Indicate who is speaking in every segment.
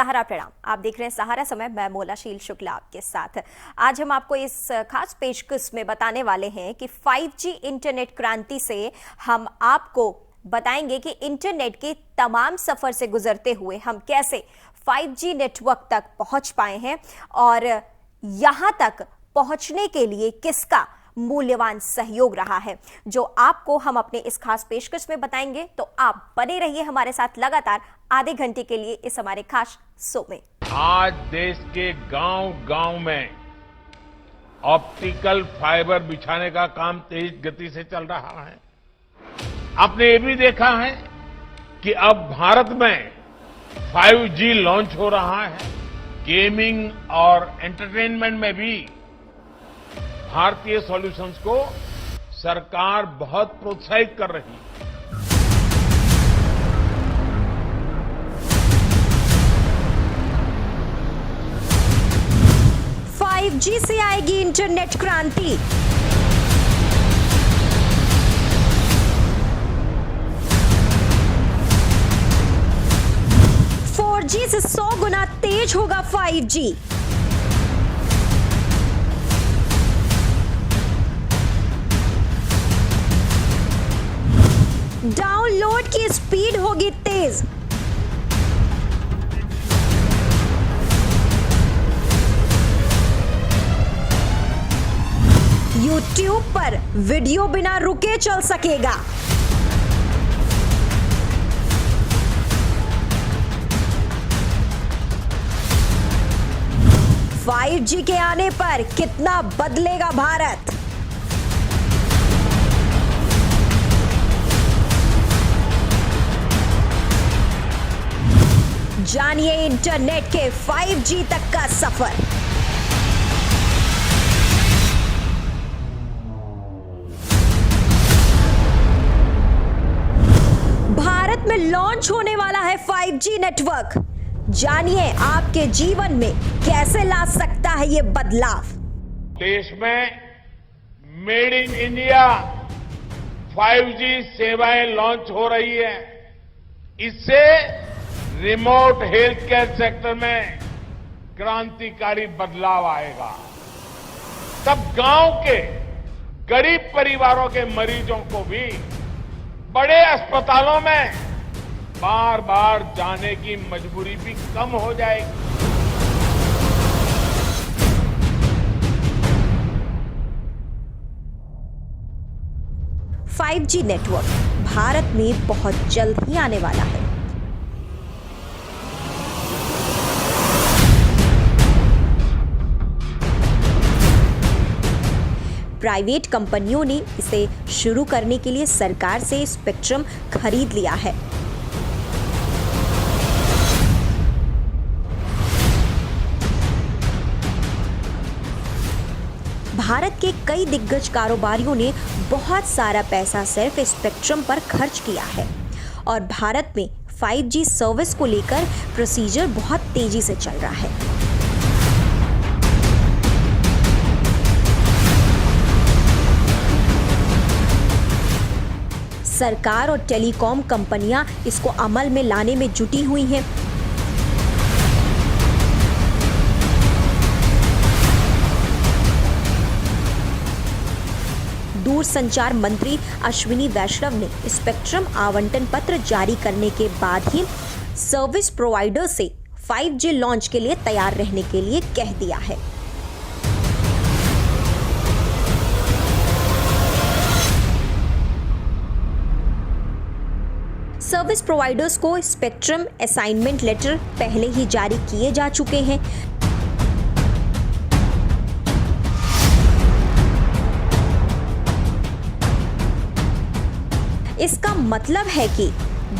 Speaker 1: सहारा प्रणाम। आप देख रहे हैं सहारा समय, मैं मोलाशील शुक्ला आपके साथ। आज हम आपको इस खास पेशकश में बताने वाले हैं कि 5G इंटरनेट क्रांति से हम आपको बताएंगे कि इंटरनेट के तमाम सफर से गुजरते हुए हम कैसे 5G नेटवर्क तक पहुंच पाए हैं और यहां तक पहुंचने के लिए किसका मूल्यवान सहयोग रहा है, जो आपको हम अपने इस खास पेशकश में बताएंगे। तो आप बने रहिए हमारे साथ लगातार आधे घंटे के लिए इस हमारे खास शो में।
Speaker 2: आज देश के गांव-गांव में ऑप्टिकल फाइबर बिछाने का काम तेज गति से चल रहा है। आपने ये भी देखा है कि अब भारत में 5G लॉन्च हो रहा है। गेमिंग और एंटरटेनमेंट में भी भारतीय सॉल्यूशंस को सरकार बहुत प्रोत्साहित कर रही है।
Speaker 1: 5G से आएगी इंटरनेट क्रांति। जी से 100 गुना तेज होगा 5G। डाउनलोड की स्पीड होगी तेज। YouTube पर वीडियो बिना रुके चल सकेगा। फाइव जी के आने पर कितना बदलेगा भारत। जानिए इंटरनेट के 5G तक का सफर। भारत में लॉन्च होने वाला है 5G नेटवर्क। जानिए आपके जीवन में कैसे ला सकता है ये बदलाव।
Speaker 2: देश में मेड इन इंडिया 5G सेवाएं लॉन्च हो रही है। इससे रिमोट हेल्थ केयर सेक्टर में क्रांतिकारी बदलाव आएगा। तब गांव के गरीब परिवारों के मरीजों को भी बड़े अस्पतालों में बार बार जाने की मजबूरी भी कम हो जाएगी।
Speaker 1: फाइव जी नेटवर्क भारत में बहुत जल्द ही आने वाला है। प्राइवेट कंपनियों ने इसे शुरू करने के लिए सरकार से स्पेक्ट्रम खरीद लिया है। भारत के कई दिग्गज कारोबारियों ने बहुत सारा पैसा सिर्फ स्पेक्ट्रम पर खर्च किया है और भारत में 5G सर्विस को लेकर प्रोसीजर बहुत तेजी से चल रहा है। सरकार और टेलीकॉम कंपनियां इसको अमल में लाने में जुटी हुई हैं। दूरसंचार मंत्री अश्विनी वैष्णव ने स्पेक्ट्रम आवंटन पत्र जारी करने के बाद ही सर्विस प्रोवाइडर से 5G लॉन्च के लिए तैयार रहने के लिए कह दिया है। सर्विस प्रोवाइडर्स को स्पेक्ट्रम असाइनमेंट लेटर पहले ही जारी किए जा चुके हैं। इसका मतलब है कि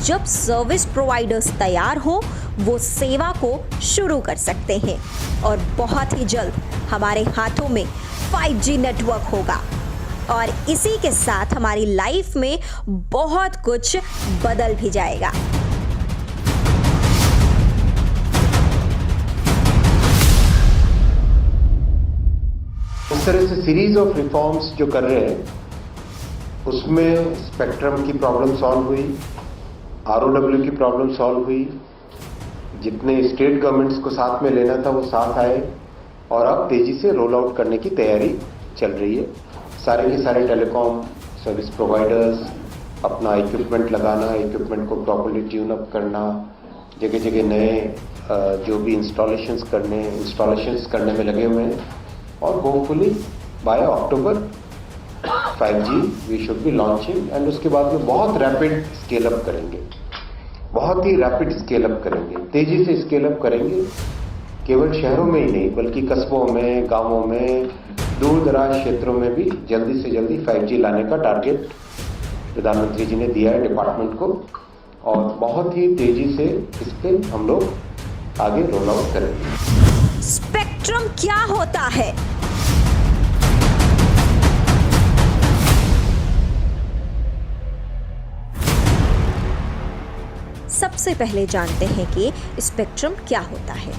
Speaker 1: जब सर्विस प्रोवाइडर्स तैयार हो वो सेवा को शुरू कर सकते हैं और बहुत ही जल्द हमारे हाथों में 5G नेटवर्क होगा और इसी के साथ हमारी लाइफ में बहुत कुछ बदल भी जाएगा।
Speaker 3: इस तरह से सीरीज ऑफ रिफॉर्म्स जो कर रहे हैं उसमें स्पेक्ट्रम की प्रॉब्लम सॉल्व हुई, ROW की प्रॉब्लम सॉल्व हुई, जितने स्टेट गवर्नमेंट्स को साथ में लेना था वो साथ आए और अब तेजी से रोल आउट करने की तैयारी चल रही है। सारे के सारे टेलीकॉम सर्विस प्रोवाइडर्स अपना इक्विपमेंट लगाना, इक्विपमेंट को प्रॉपर्ली ट्यून अप करना, जगह जगह नए जो भी इंस्टॉलेशंस करने में लगे हुए हैं और hopefully by October 5G we should be launching and उसके बाद में बहुत रैपिड स्केल अप करेंगे, बहुत ही रैपिड स्केल अप करेंगे, तेजी से स्केल अप करेंगे। केवल शहरों में ही नहीं बल्कि कस्बों में, गांवों में, दूर दराज क्षेत्रों में भी जल्दी से जल्दी 5G लाने का टारगेट प्रधानमंत्री जी ने दिया है डिपार्टमेंट को और बहुत ही तेजी से इस पे हम लोग आगे रोल आउट करेंगे।
Speaker 1: स्पेक्ट्रम क्या होता है? सबसे पहले जानते हैं कि स्पेक्ट्रम क्या होता है।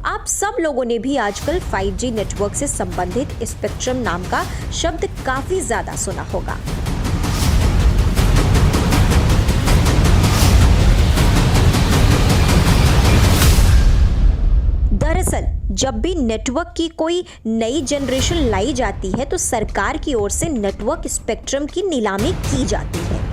Speaker 1: आप सब लोगों ने भी आजकल 5G नेटवर्क से संबंधित स्पेक्ट्रम नाम का शब्द काफी ज्यादा सुना होगा। दरअसल जब भी नेटवर्क की कोई नई जनरेशन लाई जाती है तो सरकार की ओर से नेटवर्क स्पेक्ट्रम की नीलामी की जाती है।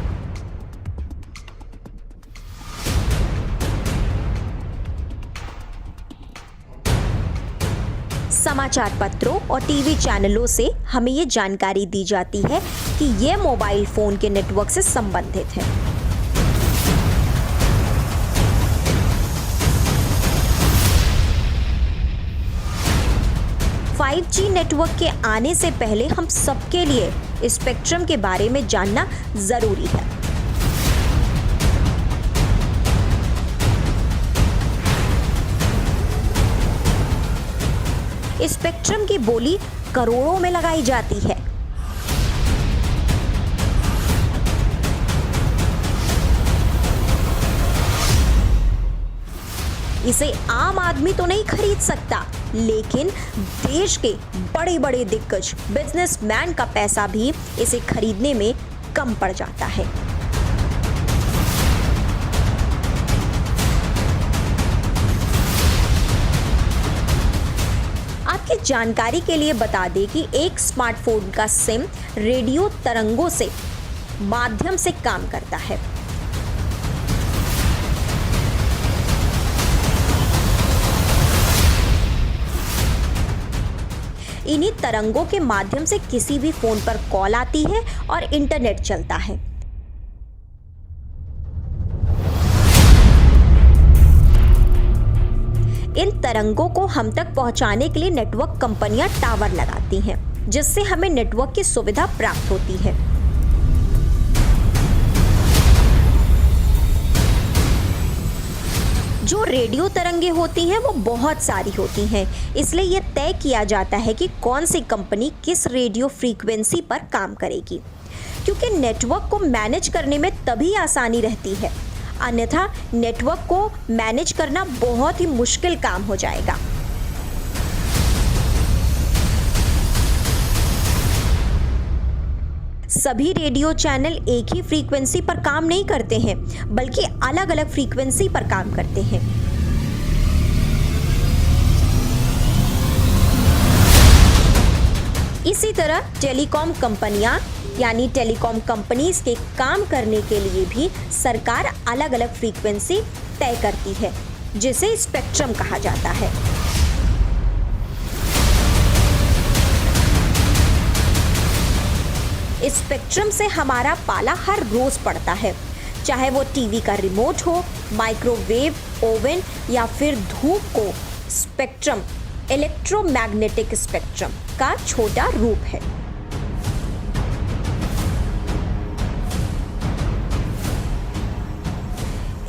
Speaker 1: समाचार पत्रों और टीवी चैनलों से हमें ये जानकारी दी जाती है कि ये मोबाइल फोन के नेटवर्क से संबंधित है। फाइव जी नेटवर्क के आने से पहले हम सबके लिए स्पेक्ट्रम के बारे में जानना जरूरी है। स्पेक्ट्रम की बोली करोड़ों में लगाई जाती है। इसे आम आदमी तो नहीं खरीद सकता, लेकिन देश के बड़े बड़े दिग्गज बिजनेसमैन का पैसा भी इसे खरीदने में कम पड़ जाता है। आपकी जानकारी के लिए बता दें कि एक स्मार्टफोन का सिम रेडियो तरंगों से माध्यम से काम करता है। इन्हीं तरंगों के माध्यम से किसी भी फोन पर कॉल आती है और इंटरनेट चलता है। इन तरंगों को हम तक पहुंचाने के लिए नेटवर्क कंपनियां टावर लगाती हैं, जिससे हमें नेटवर्क की सुविधा प्राप्त होती है। जो रेडियो तरंगे होती हैं वो बहुत सारी होती हैं, इसलिए यह तय किया जाता है कि कौन सी कंपनी किस रेडियो फ्रीक्वेंसी पर काम करेगी, क्योंकि नेटवर्क को मैनेज करने में तभी आसानी रहती है, अन्यथा नेटवर्क को मैनेज करना बहुत ही मुश्किल काम हो जाएगा। सभी रेडियो चैनल एक ही फ्रीक्वेंसी पर काम नहीं करते हैं, बल्कि अलग अलग फ्रीक्वेंसी पर काम करते हैं। इसी तरह टेलीकॉम कंपनियां यानी टेलीकॉम कंपनीज के काम करने के लिए भी सरकार अलग अलग फ्रीक्वेंसी तय करती है, जिसे स्पेक्ट्रम कहा जाता है। स्पेक्ट्रम से हमारा पाला हर रोज पड़ता है, चाहे वो टीवी का रिमोट हो, माइक्रोवेव ओवन या फिर धूप को। स्पेक्ट्रम इलेक्ट्रोमैग्नेटिक स्पेक्ट्रम का छोटा रूप है।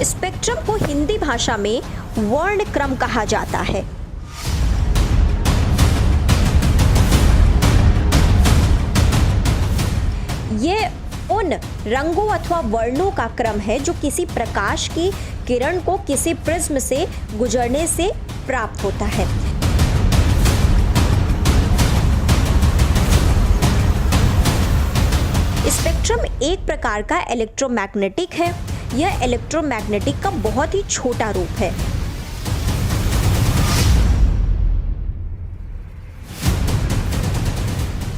Speaker 1: स्पेक्ट्रम को हिंदी भाषा में वर्ण क्रम कहा जाता है। ये उन रंगों अथवा वर्णों का क्रम है जो किसी प्रकाश की किरण को किसी प्रिज्म से गुजरने से प्राप्त होता है। स्पेक्ट्रम एक प्रकार का इलेक्ट्रोमैग्नेटिक है। यह इलेक्ट्रोमैग्नेटिक का बहुत ही छोटा रूप है।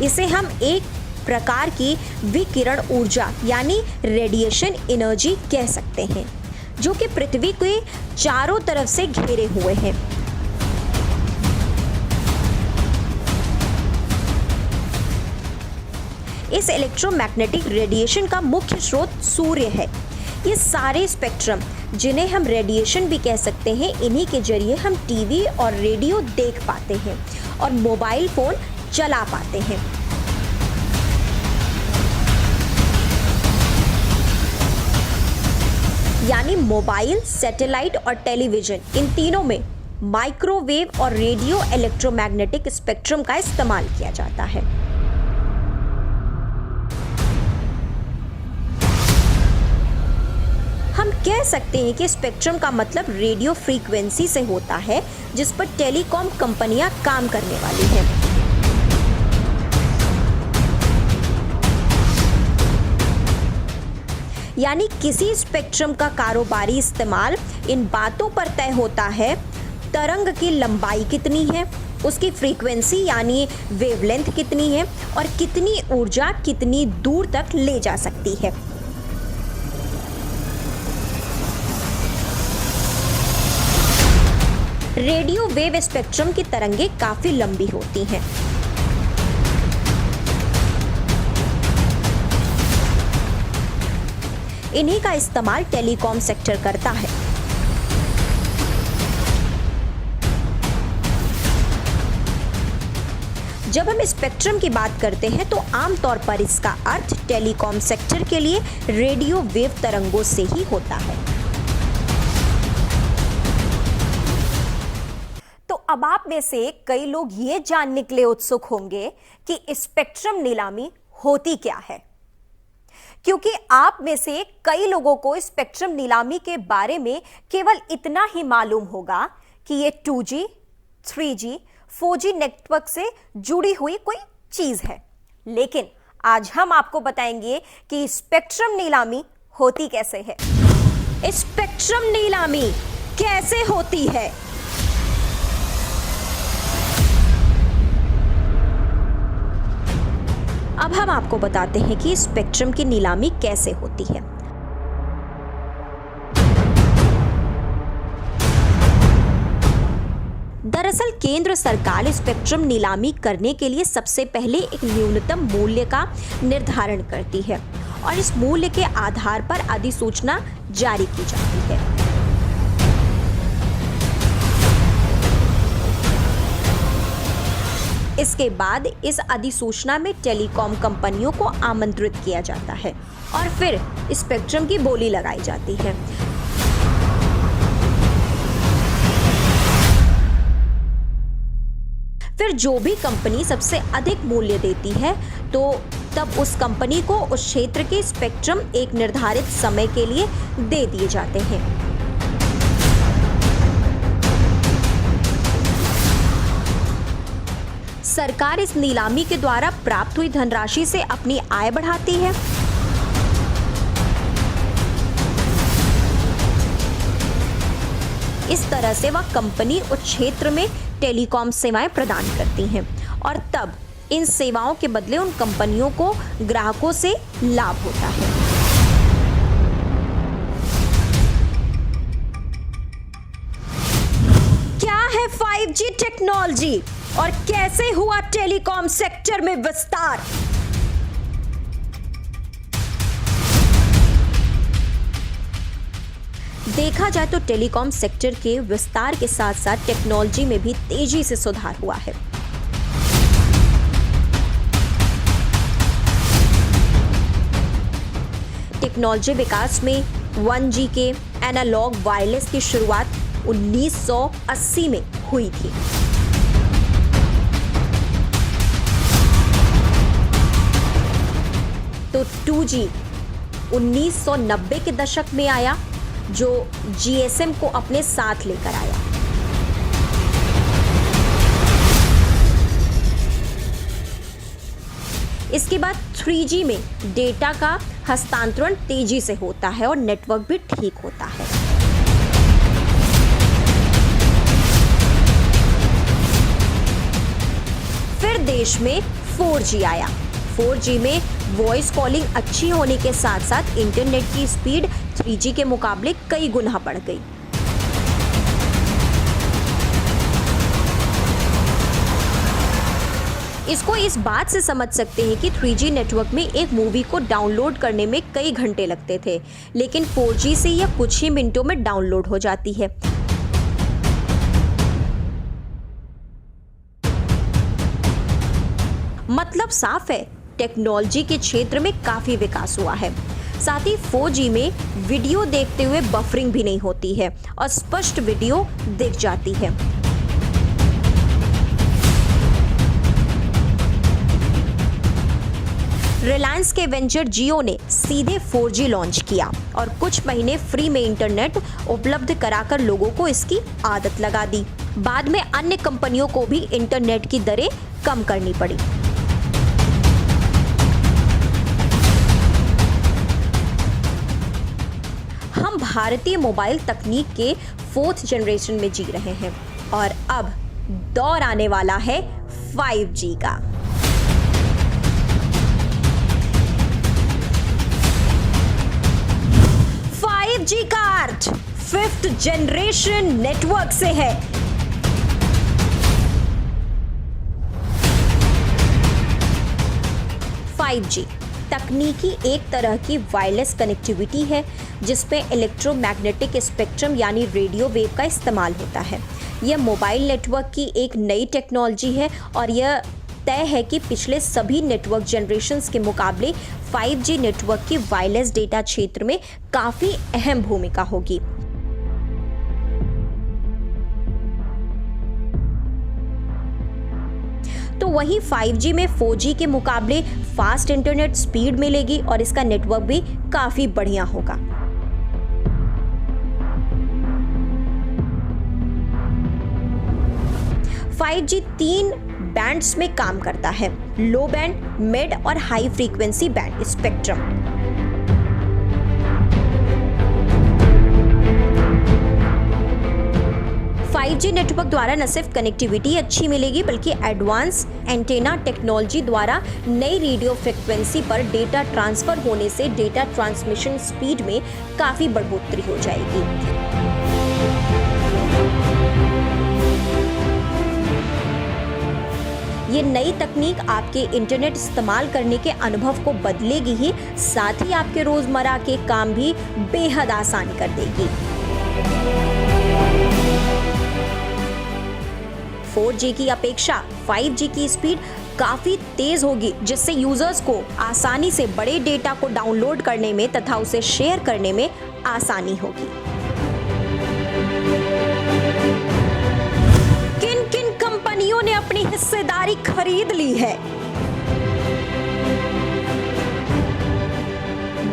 Speaker 1: इसे हम एक प्रकार की विकिरण ऊर्जा यानी रेडिएशन एनर्जी कह सकते हैं, जो कि पृथ्वी के चारों तरफ से घेरे हुए हैं। इस इलेक्ट्रोमैग्नेटिक रेडिएशन का मुख्य स्रोत सूर्य है। ये सारे स्पेक्ट्रम, जिन्हें हम रेडिएशन भी कह सकते हैं, इन्हीं के जरिए हम टीवी और रेडियो देख पाते हैं और मोबाइल फोन चला पाते हैं। यानी मोबाइल, सैटेलाइट और टेलीविजन, इन तीनों में माइक्रोवेव और रेडियो इलेक्ट्रोमैग्नेटिक स्पेक्ट्रम का इस्तेमाल किया जाता है। हम कह सकते हैं कि स्पेक्ट्रम का मतलब रेडियो फ्रीक्वेंसी से होता है जिस पर टेलीकॉम कंपनियां काम करने वाली हैं। यानी किसी स्पेक्ट्रम का कारोबारी इस्तेमाल इन बातों पर तय होता है: तरंग की लंबाई कितनी है, उसकी फ्रीक्वेंसी यानी वेवलेंथ कितनी है और कितनी ऊर्जा कितनी दूर तक ले जा सकती है। रेडियो वेव स्पेक्ट्रम की तरंगें काफी लंबी होती हैं। इन्हीं का इस्तेमाल टेलीकॉम सेक्टर करता है। जब हम स्पेक्ट्रम की बात करते हैं तो आमतौर पर इसका अर्थ टेलीकॉम सेक्टर के लिए रेडियो वेव तरंगों से ही होता है।
Speaker 4: तो अब आप में से कई लोग ये जानने के लिए उत्सुक होंगे कि स्पेक्ट्रम नीलामी होती क्या है, क्योंकि आप में से कई लोगों को स्पेक्ट्रम नीलामी के बारे में केवल इतना ही मालूम होगा कि ये 2G, 3G, 4G नेटवर्क से जुड़ी हुई कोई चीज है। लेकिन आज हम आपको बताएंगे कि स्पेक्ट्रम नीलामी होती कैसे है।
Speaker 1: स्पेक्ट्रम नीलामी कैसे होती है? अब हम आपको बताते हैं कि स्पेक्ट्रम की नीलामी कैसे होती है। दरअसल केंद्र सरकार स्पेक्ट्रम नीलामी करने के लिए सबसे पहले एक न्यूनतम मूल्य का निर्धारण करती है और इस मूल्य के आधार पर अधिसूचना जारी की जाती है। इसके बाद इस अधिसूचना में टेलीकॉम कंपनियों को आमंत्रित किया जाता है और फिर स्पेक्ट्रम की बोली लगाई जाती है। फिर जो भी कंपनी सबसे अधिक मूल्य देती है तो तब उस कंपनी को उस क्षेत्र के स्पेक्ट्रम एक निर्धारित समय के लिए दे दिए जाते हैं। सरकार इस नीलामी के द्वारा प्राप्त हुई धनराशि से अपनी आय बढ़ाती है। इस तरह से वह कंपनी उस क्षेत्र में टेलीकॉम सेवाएं प्रदान करती हैं और तब इन सेवाओं के बदले उन कंपनियों को ग्राहकों से लाभ होता है। क्या है 5G टेक्नोलॉजी और कैसे हुआ टेलीकॉम सेक्टर में विस्तार? देखा जाए तो टेलीकॉम सेक्टर के विस्तार के साथ साथ टेक्नोलॉजी में भी तेजी से सुधार हुआ है। टेक्नोलॉजी विकास में 1G के एनालॉग वायरलेस की शुरुआत 1980 में हुई थी। तो 2G 1990 के दशक में आया, जो GSM को अपने साथ लेकर आया। इसके बाद 3G में डेटा का हस्तांतरण तेजी से होता है और नेटवर्क भी ठीक होता है। फिर देश में 4G आया। 4G में वॉइस कॉलिंग अच्छी होने के साथ साथ इंटरनेट की स्पीड 3G के मुकाबले कई गुना बढ़ गई। इसको इस बात से समझ सकते हैं कि 3G नेटवर्क में एक मूवी को डाउनलोड करने में कई घंटे लगते थे, लेकिन 4G से यह कुछ ही मिनटों में डाउनलोड हो जाती है। मतलब साफ है, टेक्नोलॉजी के क्षेत्र में काफी विकास हुआ है। साथ ही 4G में वीडियो देखते हुए बफरिंग भी नहीं होती है और स्पष्ट वीडियो दिख जाती है। रिलायंस के वेंचर जियो ने सीधे 4G लॉन्च किया और कुछ महीने फ्री में इंटरनेट उपलब्ध कराकर लोगों को इसकी आदत लगा दी। बाद में अन्य कंपनियों को भी इंटरनेट की दरें कम करनी पड़ी। हम भारतीय मोबाइल तकनीक के 4th जनरेशन में जी रहे हैं और अब दौर आने वाला है 5G का। 5G का अर्थ 5th जनरेशन नेटवर्क से है। तकनीकी एक तरह की वायरलेस कनेक्टिविटी है जिसमें इलेक्ट्रोमैग्नेटिक स्पेक्ट्रम यानी रेडियो वेव का इस्तेमाल होता है। यह मोबाइल नेटवर्क की एक नई टेक्नोलॉजी है और यह तय है कि पिछले सभी नेटवर्क जनरेशन्स के मुकाबले 5G नेटवर्क की वायरलेस डेटा क्षेत्र में काफी अहम भूमिका होगी। तो वहीं 5G में 4G के मुकाबले फास्ट इंटरनेट स्पीड मिलेगी और इसका नेटवर्क भी काफी बढ़िया होगा। फाइव जी 3 बैंड्स में काम करता है, लो बैंड, मिड और high frequency band spectrum. Five G network द्वारा न सिर्फ कनेक्टिविटी अच्छी मिलेगी बल्कि एडवांस एंटेना टेक्नोलॉजी द्वारा नई रेडियो फ्रीक्वेंसी पर डेटा ट्रांसफर होने से डेटा ट्रांसमिशन स्पीड में काफी बढ़ोतरी हो जाएगी। ये नई तकनीक आपके इंटरनेट इस्तेमाल करने के अनुभव को बदलेगी ही, साथ ही आपके रोजमर्रा के काम भी बेहद आसान कर देगी। 4G की अपेक्षा 5G की स्पीड काफी तेज होगी, जिससे यूजर्स को आसानी से बड़े डेटा को डाउनलोड करने में तथा उसे शेयर करने में आसानी होगी। किन किन कंपनियों ने अपनी हिस्सेदारी खरीद ली है?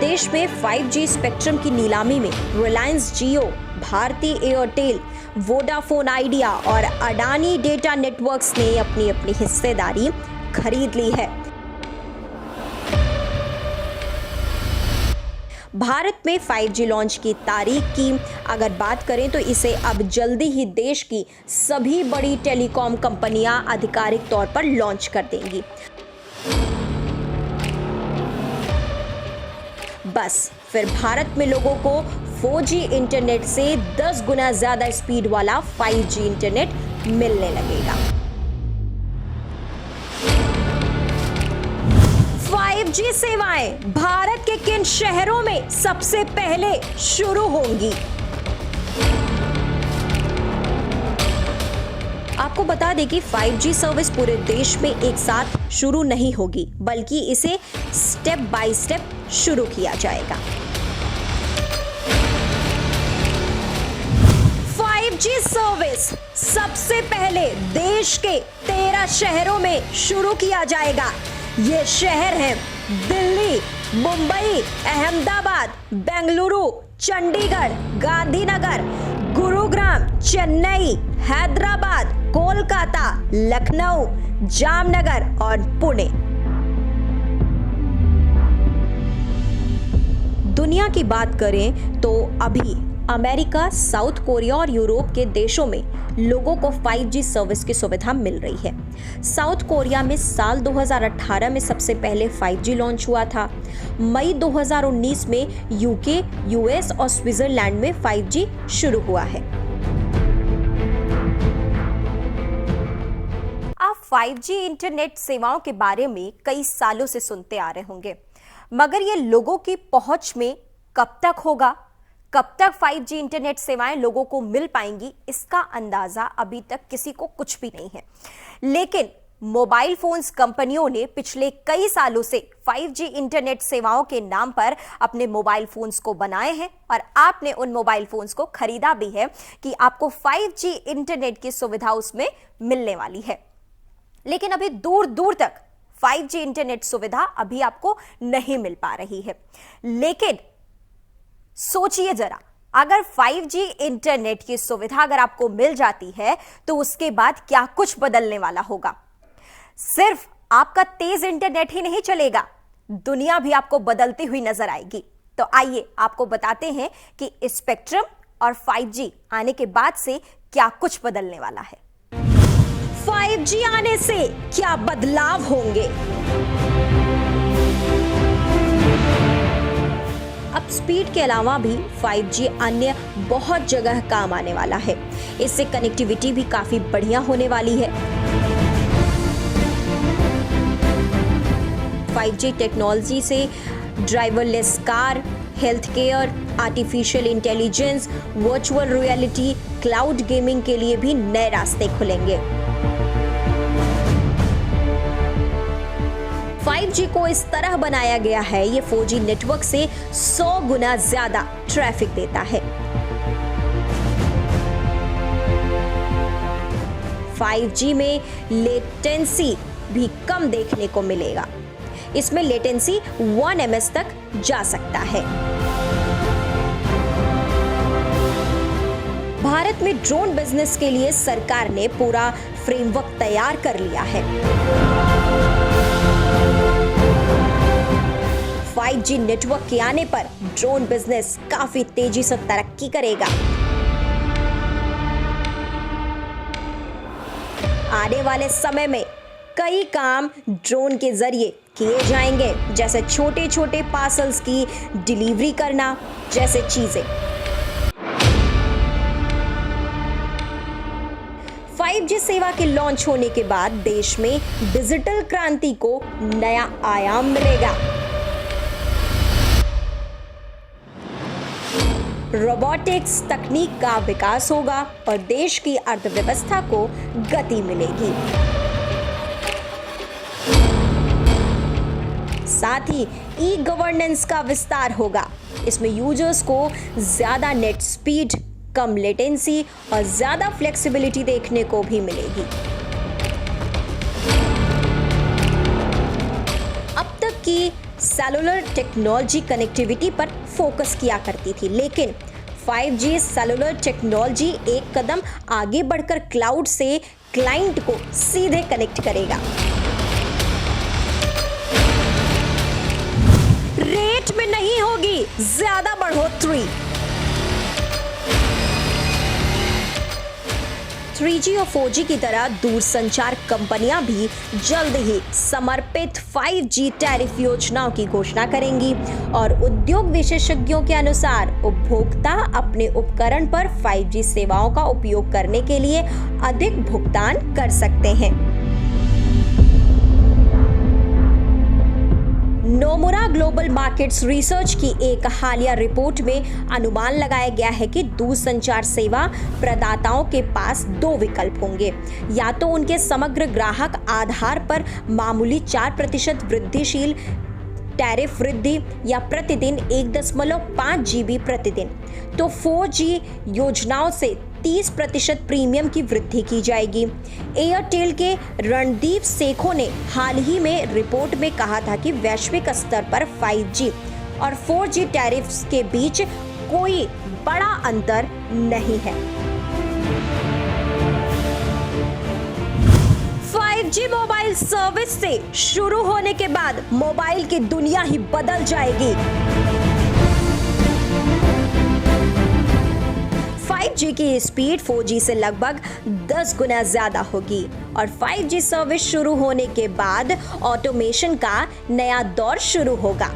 Speaker 1: देश में 5G स्पेक्ट्रम की नीलामी में रिलायंस जियो, भारती एयरटेल, वोडाफोन आइडिया और अडानी डेटा नेटवर्क्स ने अपनी अपनी हिस्सेदारी खरीद ली है। भारत में 5G लॉन्च की तारीख की अगर बात करें तो इसे अब जल्दी ही देश की सभी बड़ी टेलीकॉम कंपनियां आधिकारिक तौर पर लॉन्च कर देंगी। बस फिर भारत में लोगों को 4G इंटरनेट से 10 गुना ज्यादा स्पीड वाला 5G इंटरनेट मिलने लगेगा। 5G सेवाएं भारत के किन शहरों में सबसे पहले शुरू होंगी? आपको बता दें कि 5G सर्विस पूरे देश में एक साथ शुरू नहीं होगी, बल्कि इसे स्टेप बाय स्टेप शुरू किया जाएगा। 5G सर्विस सबसे पहले देश के 13 शहरों में शुरू किया जाएगा। ये शहर हैं दिल्ली, मुंबई, अहमदाबाद, बेंगलुरु, चंडीगढ़, गांधीनगर, गुरुग्राम, चेन्नई, हैदराबाद, कोलकाता, लखनऊ, जामनगर और पुणे।
Speaker 4: दुनिया की बात करें तो अभी अमेरिका, साउथ कोरिया और यूरोप के देशों में लोगों को 5G सर्विस की सुविधा मिल रही है। साउथ कोरिया में साल 2018 में सबसे पहले 5G लॉन्च हुआ था। मई 2019 में यूके, यूएस और स्विट्जरलैंड में 5G शुरू हुआ है।
Speaker 1: आप 5G इंटरनेट सेवाओं के बारे में कई सालों से सुनते आ रहे होंगे, मगर ये लोगों की पहुंच में कब तक होगा, कब तक 5G इंटरनेट सेवाएं लोगों को मिल पाएंगी, इसका अंदाजा अभी तक किसी को कुछ भी नहीं है। लेकिन मोबाइल फोन्स कंपनियों ने पिछले कई सालों से 5G इंटरनेट सेवाओं के नाम पर अपने मोबाइल फोन्स को बनाए हैं और आपने उन मोबाइल फोन्स को खरीदा भी है कि आपको 5G इंटरनेट की सुविधा उसमें मिलने वाली है। लेकिन अभी दूर दूर तक 5G इंटरनेट सुविधा अभी आपको नहीं मिल पा रही है। लेकिन सोचिए जरा, अगर 5G इंटरनेट की सुविधा अगर आपको मिल जाती है तो उसके बाद क्या कुछ बदलने वाला होगा। सिर्फ आपका तेज इंटरनेट ही नहीं चलेगा, दुनिया भी आपको बदलती हुई नजर आएगी। तो आइए आपको बताते हैं कि स्पेक्ट्रम और 5G आने के बाद से क्या कुछ बदलने वाला है।
Speaker 4: 5G आने से क्या बदलाव होंगे। अब स्पीड के अलावा भी 5G अन्य बहुत जगह काम आने वाला है। इससे कनेक्टिविटी भी काफी बढ़िया होने वाली है। 5G टेक्नोलॉजी से driverless car, health care, artificial intelligence, virtual reality, cloud gaming के लिए भी नए रास्ते खुलेंगे। 5G को इस तरह बनाया गया है, ये 4G नेटवर्क से 100 गुना ज्यादा ट्रैफिक देता है। 5G में लेटेंसी भी कम देखने को मिलेगा। इसमें लेटेंसी 1 ms तक जा सकता है। भारत में ड्रोन बिजनेस के लिए सरकार ने पूरा फ्रेमवर्क तैयार कर लिया है। 5G नेटवर्क के आने पर ड्रोन बिजनेस काफी तेजी से तरक्की करेगा। आने वाले समय में कई काम ड्रोन के जरिए किए जाएंगे, जैसे छोटे छोटे पार्सल्स की डिलीवरी करना जैसे चीजें। 5G सेवा के लॉन्च होने के बाद देश में डिजिटल क्रांति को नया आयाम मिलेगा। रोबोटिक्स तकनीक का विकास होगा और देश की अर्थव्यवस्था को गति मिलेगी। साथ ही ई गवर्नेंस का विस्तार होगा। इसमें यूजर्स को ज्यादा नेट स्पीड, कम लेटेंसी और ज्यादा फ्लेक्सिबिलिटी देखने को भी मिलेगी। अब तक की सेलुलर टेक्नोलॉजी कनेक्टिविटी पर फोकस किया करती थी, लेकिन 5G सेलुलर टेक्नोलॉजी एक कदम आगे बढ़कर क्लाउड से क्लाइंट को सीधे कनेक्ट करेगा। रेट में नहीं होगी ज्यादा बढ़ोतरी। 3G और 4G की तरह दूरसंचार कंपनियां भी जल्द ही समर्पित 5G टैरिफ योजनाओं की घोषणा करेंगी और उद्योग विशेषज्ञों के अनुसार उपभोक्ता अपने उपकरण पर 5G सेवाओं का उपयोग करने के लिए अधिक भुगतान कर सकते हैं। नोमुरा ग्लोबल मार्केट्स रिसर्च की एक हालिया रिपोर्ट में अनुमान लगाया गया है कि दूरसंचार सेवा प्रदाताओं के पास 2 विकल्प होंगे। या तो उनके समग्र ग्राहक आधार पर मामूली 4% वृद्धिशील टैरिफ वृद्धि या प्रतिदिन 1.5 GB प्रतिदिन। तो 4G योजनाओं से 30% प्रीमियम की वृद्धि की जाएगी। एयरटेल के रणदीप सेखो ने हाल ही में रिपोर्ट में कहा था कि वैश्विक स्तर पर 5G और 4G टैरिफ्स के बीच कोई बड़ा अंतर नहीं है। 5G मोबाइल सर्विस से शुरू होने के बाद मोबाइल की दुनिया ही बदल जाएगी। 5G की स्पीड 4G से लगभग 10 गुना ज्यादा होगी और 5G सर्विस शुरू होने के बाद ऑटोमेशन का नया दौर शुरू होगा।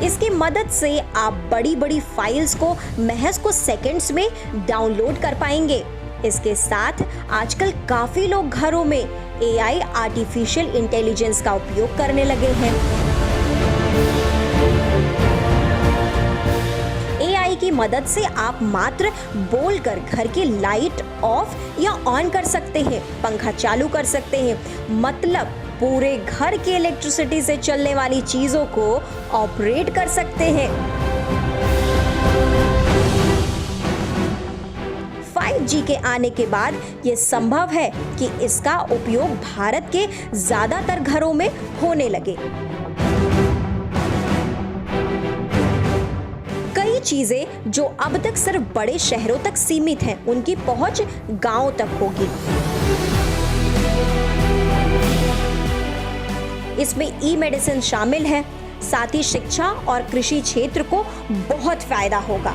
Speaker 4: इसकी मदद से आप बड़ी बड़ी फाइल्स को महज कुछ सेकंड्स में डाउनलोड कर पाएंगे। इसके साथ आजकल काफी लोग घरों में AI आर्टिफिशियल इंटेलिजेंस का उपयोग करने लगे हैं। AI की मदद से आप मात्र बोलकर घर की लाइट ऑफ या ऑन कर सकते हैं, पंखा चालू कर सकते हैं, मतलब पूरे घर की इलेक्ट्रिसिटी से चलने वाली चीजों को ऑपरेट कर सकते हैं। 5G के आने के बाद यह संभव है कि इसका उपयोग भारत के ज्यादातर घरों में होने लगे। कई चीजें जो अब तक सिर्फ बड़े शहरों तक सीमित हैं, उनकी पहुंच गांव तक होगी। इसमें ई-मेडिसिन शामिल है, साथ ही शिक्षा और कृषि क्षेत्र को बहुत फायदा होगा।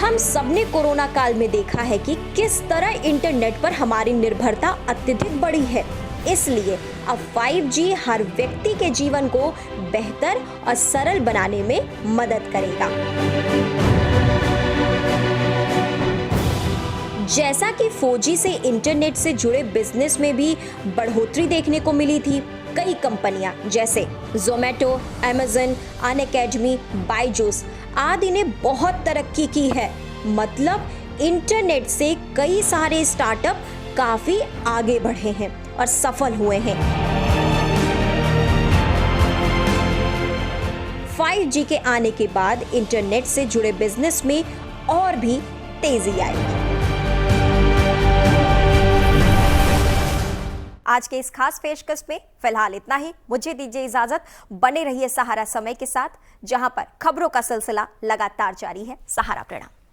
Speaker 4: हम सबने कोरोना काल में देखा है कि किस तरह इंटरनेट पर हमारी निर्भरता अत्यधिक बढ़ी है। इसलिए अब 5G हर व्यक्ति के जीवन को बेहतर और सरल बनाने में मदद करेगा। जैसा कि 4G से इंटरनेट से जुड़े बिजनेस में भी बढ़ोतरी देखने को मिली थी, कई कंपनियां जैसे Zomato, Amazon, अनअकैडमी, बायजूस आदि ने बहुत तरक्की की है। मतलब इंटरनेट से कई सारे स्टार्टअप काफी आगे बढ़े हैं और सफल हुए हैं। 5G के आने के बाद इंटरनेट से जुड़े बिजनेस में और भी तेजी आएगी।
Speaker 1: आज के इस खास पेशकश में फिलहाल इतना ही। मुझे दीजिए इजाजत। बने रहिए सहारा समय के साथ, जहां पर खबरों का सिलसिला लगातार जारी है। सहारा प्रणाम।